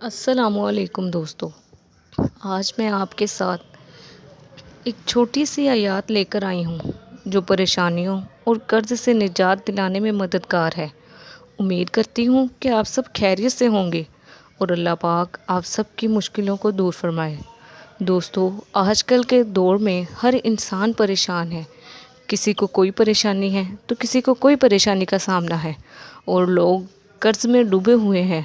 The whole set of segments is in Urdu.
السلام علیکم دوستو، آج میں آپ کے ساتھ ایک چھوٹی سی آیات لے کر آئی ہوں جو پریشانیوں اور قرض سے نجات دلانے میں مددگار ہے۔ امید کرتی ہوں کہ آپ سب خیریت سے ہوں گے اور اللہ پاک آپ سب کی مشکلوں کو دور فرمائے۔ دوستو، آج کل کے دور میں ہر انسان پریشان ہے۔ کسی کو کوئی پریشانی ہے تو کسی کو کوئی پریشانی کا سامنا ہے اور لوگ قرض میں ڈوبے ہوئے ہیں۔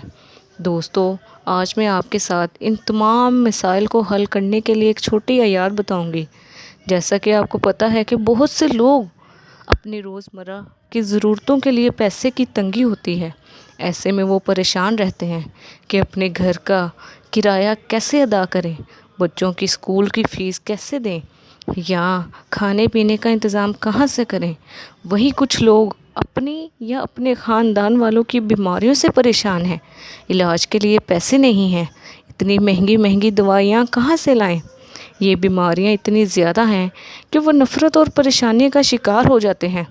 دوستو، آج میں آپ کے ساتھ ان تمام مسائل کو حل کرنے کے لیے ایک چھوٹی آیات بتاؤں گی۔ جیسا کہ آپ کو پتہ ہے کہ بہت سے لوگ اپنی روزمرہ کی ضرورتوں کے لیے پیسے کی تنگی ہوتی ہے۔ ایسے میں وہ پریشان رہتے ہیں کہ اپنے گھر کا کرایہ کیسے ادا کریں، بچوں کی اسکول کی فیس کیسے دیں یا کھانے پینے کا انتظام کہاں سے کریں۔ وہیں کچھ لوگ اپنی یا اپنے خاندان والوں کی بیماریوں سے پریشان ہیں، علاج کے لیے پیسے نہیں ہیں، اتنی مہنگی مہنگی دوائیاں کہاں سے لائیں۔ یہ بیماریاں اتنی زیادہ ہیں کہ وہ نفرت اور پریشانی کا شکار ہو جاتے ہیں۔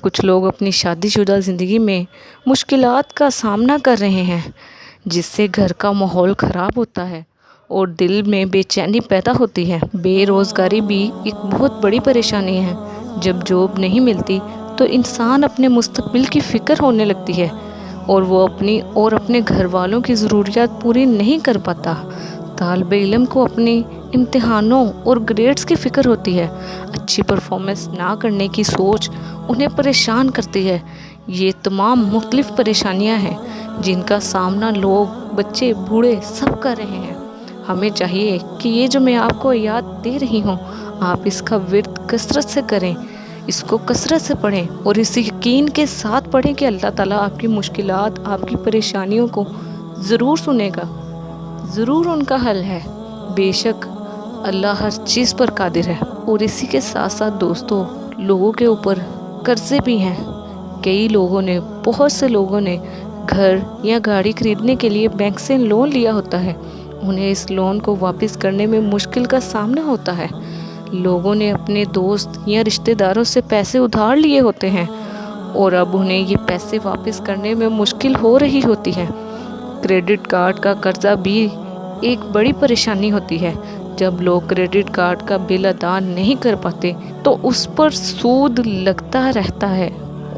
کچھ لوگ اپنی شادی شدہ زندگی میں مشکلات کا سامنا کر رہے ہیں، جس سے گھر کا ماحول خراب ہوتا ہے اور دل میں بے چینی پیدا ہوتی ہے۔ بے روزگاری بھی ایک بہت بڑی پریشانی ہے۔ جب جاب نہیں ملتی تو انسان اپنے مستقبل کی فکر ہونے لگتی ہے اور وہ اپنی اور اپنے گھر والوں کی ضروریات پوری نہیں کر پاتا۔ طالب علم کو اپنی امتحانوں اور گریڈز کی فکر ہوتی ہے۔ اچھی پرفارمنس نہ کرنے کی سوچ انہیں پریشان کرتی ہے۔ یہ تمام مختلف پریشانیاں ہیں جن کا سامنا لوگ، بچے، بوڑھے سب کر رہے ہیں۔ ہمیں چاہیے کہ یہ جو میں آپ کو یاد دے رہی ہوں، آپ اس کا ورد کثرت سے کریں، اس کو کثرت سے پڑھیں اور اس یقین کے ساتھ پڑھیں کہ اللہ تعالیٰ آپ کی مشکلات، آپ کی پریشانیوں کو ضرور سنے گا، ضرور ان کا حل ہے۔ بے شک اللہ ہر چیز پر قادر ہے۔ اور اسی کے ساتھ ساتھ دوستو، لوگوں کے اوپر قرضے بھی ہیں۔ بہت سے لوگوں نے گھر یا گاڑی خریدنے کے لیے بینک سے لون لیا ہوتا ہے۔ انہیں اس لون کو واپس کرنے میں مشکل کا سامنا ہوتا ہے۔ لوگوں نے اپنے دوست یا رشتہ داروں سے پیسے ادھار لیے ہوتے ہیں اور اب انہیں یہ پیسے واپس کرنے میں مشکل ہو رہی ہوتی ہے۔ کریڈٹ کارڈ کا قرضہ بھی ایک بڑی پریشانی ہوتی ہے۔ جب لوگ کریڈٹ کارڈ کا بل ادا نہیں کر پاتے تو اس پر سود لگتا رہتا ہے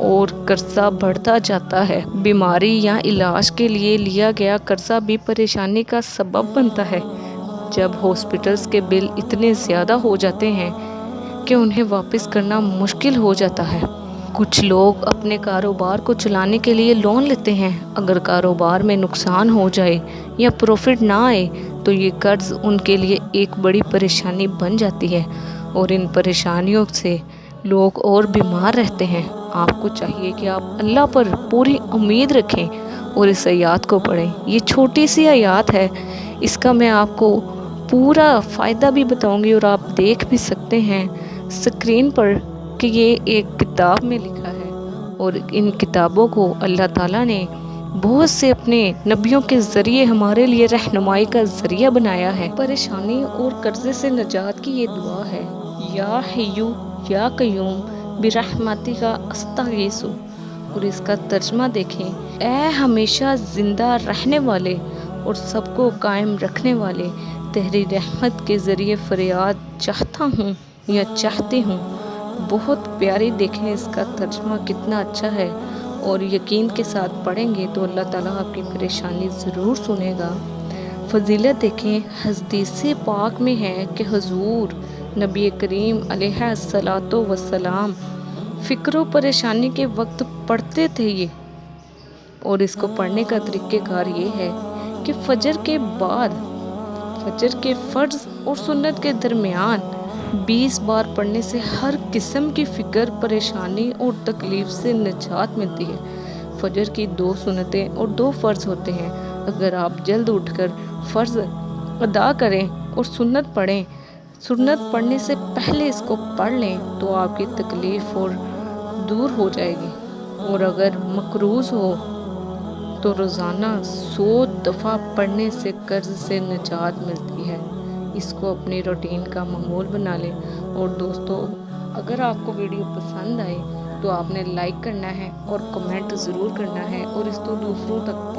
اور قرضہ بڑھتا جاتا ہے۔ بیماری یا علاج کے لیے لیا گیا قرضہ بھی پریشانی کا سبب بنتا ہے۔ جب ہاسپٹلز کے بل اتنے زیادہ ہو جاتے ہیں کہ انہیں واپس کرنا مشکل ہو جاتا ہے۔ کچھ لوگ اپنے کاروبار کو چلانے کے لیے لون لیتے ہیں۔ اگر کاروبار میں نقصان ہو جائے یا پروفٹ نہ آئے تو یہ قرض ان کے لیے ایک بڑی پریشانی بن جاتی ہے اور ان پریشانیوں سے لوگ اور بیمار رہتے ہیں۔ آپ کو چاہیے کہ آپ اللہ پر پوری امید رکھیں اور اس آیات کو پڑھیں۔ یہ چھوٹی سی آیات ہے، اس کا میں آپ کو پورا فائدہ بھی بتاؤں گی اور آپ دیکھ بھی سکتے ہیں اسکرین پر کہ یہ ایک کتاب میں لکھا ہے اور ان کتابوں کو اللہ تعالیٰ نے بہت سے اپنے نبیوں کے ذریعے ہمارے لیے رہنمائی کا ذریعہ بنایا ہے۔ پریشانی اور قرضے سے نجات کی یہ دعا ہے، یا حیو یا قیوم برحمتک استغیث، اور اس کا ترجمہ دیکھیں، اے ہمیشہ زندہ رہنے والے اور سب کو قائم رکھنے والے، تیری رحمت کے ذریعے فریاد چاہتا ہوں یا چاہتی ہوں۔ بہت پیاری، دیکھیں اس کا ترجمہ کتنا اچھا ہے اور یقین کے ساتھ پڑھیں گے تو اللہ تعالیٰ آپ کی پریشانی ضرور سنے گا۔ فضیلت دیکھیں، حدیث پاک میں ہے کہ حضور نبی کریم علیہ الصلاۃ والسلام فکر و پریشانی کے وقت پڑھتے تھے یہ، اور اس کو پڑھنے کا طریقہ کار یہ ہے کہ فجر کے بعد، فجر کے فرض اور سنت کے درمیان 20 بار پڑھنے سے ہر قسم کی فکر، پریشانی اور تکلیف سے نجات ملتی ہے۔ فجر کی 2 سنتیں اور 2 فرض ہوتے ہیں۔ اگر آپ جلد اٹھ کر فرض ادا کریں اور سنت پڑھیں، سنت پڑھنے سے پہلے اس کو پڑھ لیں تو آپ کی تکلیف اور دور ہو جائے گی۔ اور اگر مقروض ہو تو روزانہ 100 دفعہ پڑھنے سے قرض سے نجات ملتی ہے۔ اس کو اپنی روٹین کا معمول بنا لیں۔ اور دوستو، اگر آپ کو ویڈیو پسند آئے تو آپ نے لائک کرنا ہے اور کمنٹ ضرور کرنا ہے اور اس کو دوسروں تک